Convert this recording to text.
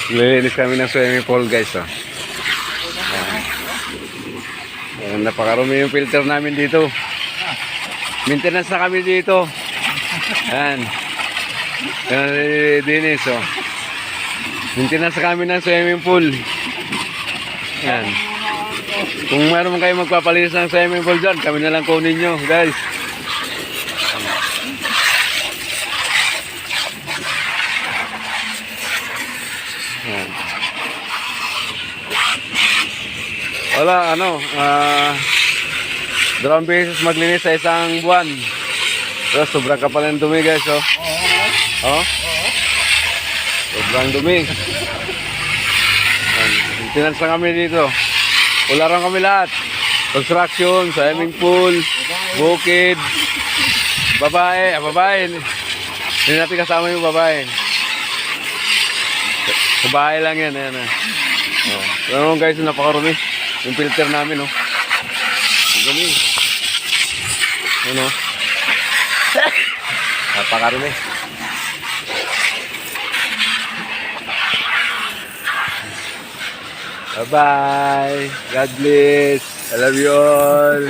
Lilinis kami ng swimming pool guys. Oh. Ayan, napakarumi yung filter namin dito. Maintenance na kami dito. Ayan. Ayan, dinis oh. Maintenance na kami ng swimming pool. Ayan. Kung meron kayo magpapalinis ng swimming pool dyan, kami na lang kunin nyo guys. Ayan. Wala, ano, 2 beses maglinis sa isang buwan. Pero sobrang kapal ng dumi guys, oh. Oh? Sobrang dumi. Maintenance na kami dito. Wala rin kami lahat. Construction, swimming pool, bukid, babae. Babae. Hindi natin kasama yung babae. Sa bahay lang yan. Ayan, oh. Ano guys, napakarumi. Yung filter namin, oh. Gani. Ano? Napakarumi. Bye-bye. God bless. I love you all.